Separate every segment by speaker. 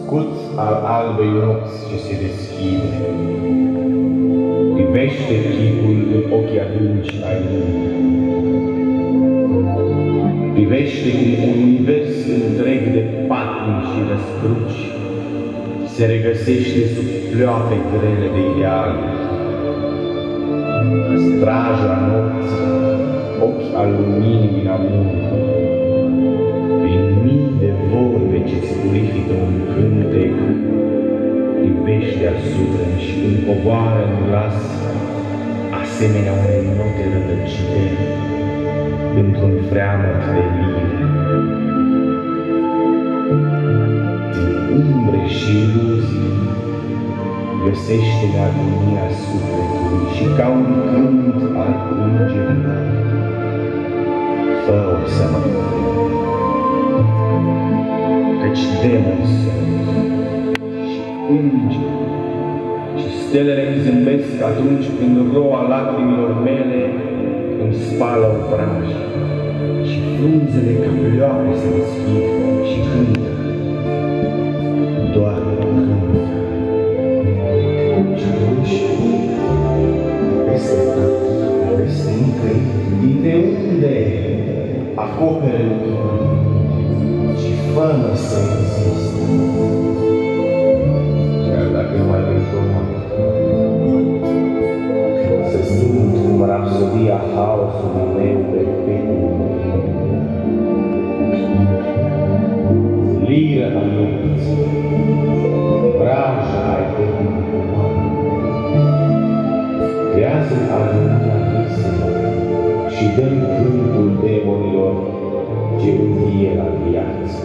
Speaker 1: scut al albei nopți ce se deschide. Privește chipul în ochii adânci ai lumii. Privește cum un univers întreg de patimi și răscruci se regăsește sub pleoape grele de ideale. Straja nopții, ochi al luminii din amunt, prin mii de vorbe ce-ți purifică un cântec, privește asupra și îmi coboară în glas, asemenea unei note rătăcite, într-un freamăt de lire. Din umbre și iluzii, găsește-ne agonia sufletului și ca un cânt al îngerilor, fă-o să mă căci demoni sunt și îngeri și stelele îmi zâmbesc atunci când roa lacrimilor mele îmi spală obrajii și frunzele ca pleoape se deschid și cântă, doar cântă. Și atunci, peste tot, peste nicăi, din de unde acopere lucrul și fă-mă să exist, chiar dacă nu mai vrei frumos, să simt cum rapsodia haosului meu perpetuă. Liră a nopții, vraja ai eternă umană, creează armonia viselor și dă-mi cântul demonilor ce învie la viață.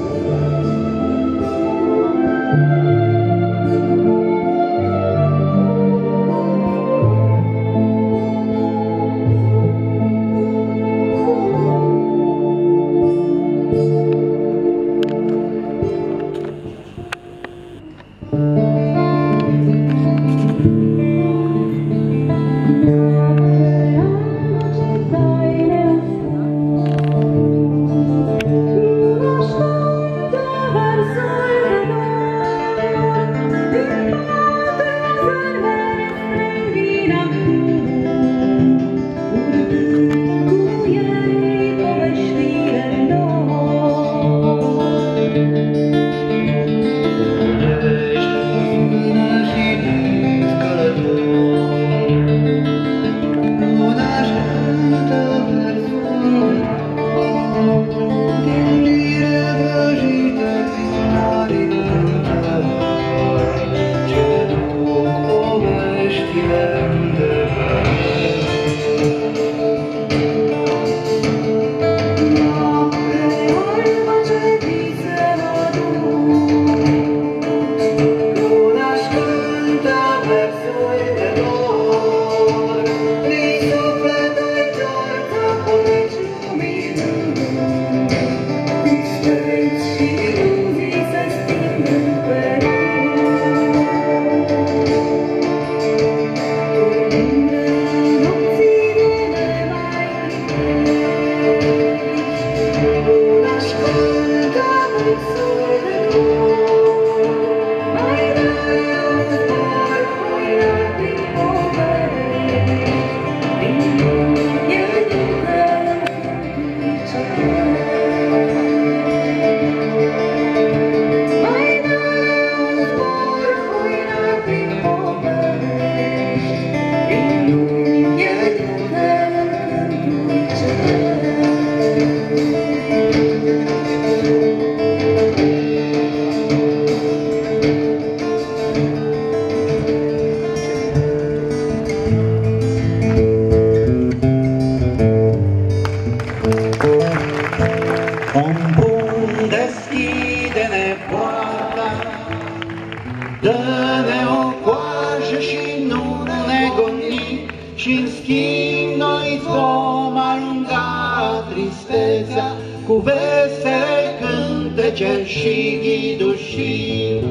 Speaker 2: Cu vesele cântece și ghidușii.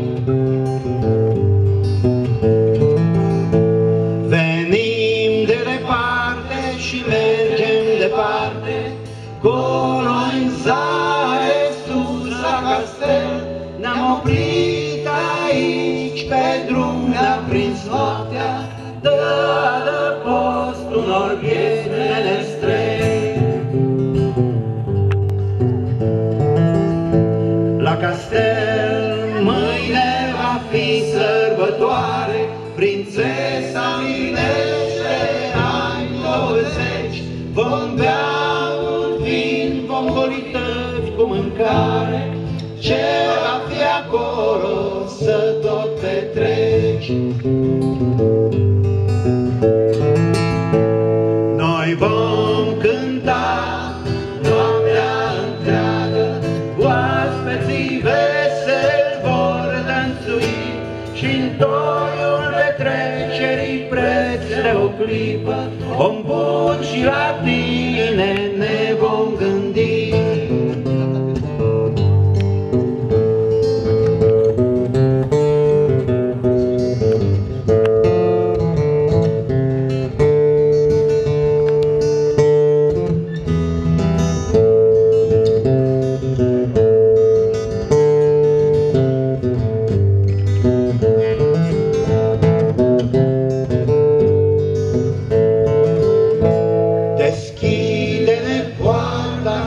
Speaker 2: Venim de departe și mergem departe, colo în zare, sus la castel, ne-am oprit aici pe drum ne-a prins noaptea, dă adăpost unor vieți menestrei. La castel mâine va fi sărbătoare, prințesa minește ani 20. Vom bea mult vin, vom goli tăvi cu mâncare, ce va fi acolo să tot petreci. Noi vom cânta noaptea întreagă, oaspeții veseli vor dănțui și-n toiul petrecerii preț de o clipă, om bun și la tine ne vom gândi.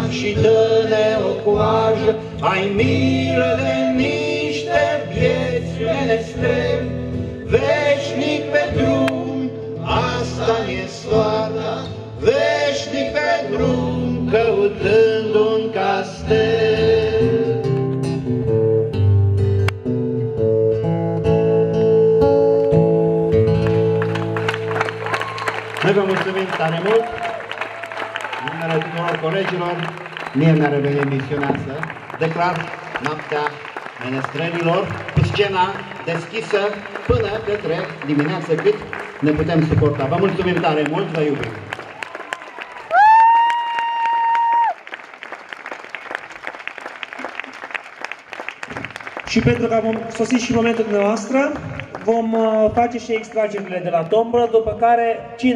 Speaker 2: Și dă-ne o coajă, ai milă de niște vieți menestreli, veșnic pe drum, asta-i soarta, veșnic pe drum, căutând un castel.
Speaker 3: Noi vă mulțumim tare mult! În numele tuturor colegilor, mie mi-a revenit misiunea să declar noaptea menestrelilor cu scena deschisă până către dimineață cât ne putem suporta. Vă mulțumim tare mult, vă iubim!
Speaker 4: Și pentru că am sosit și momentul dumneavoastră, vom face și extragerile de la tombolă, după care cine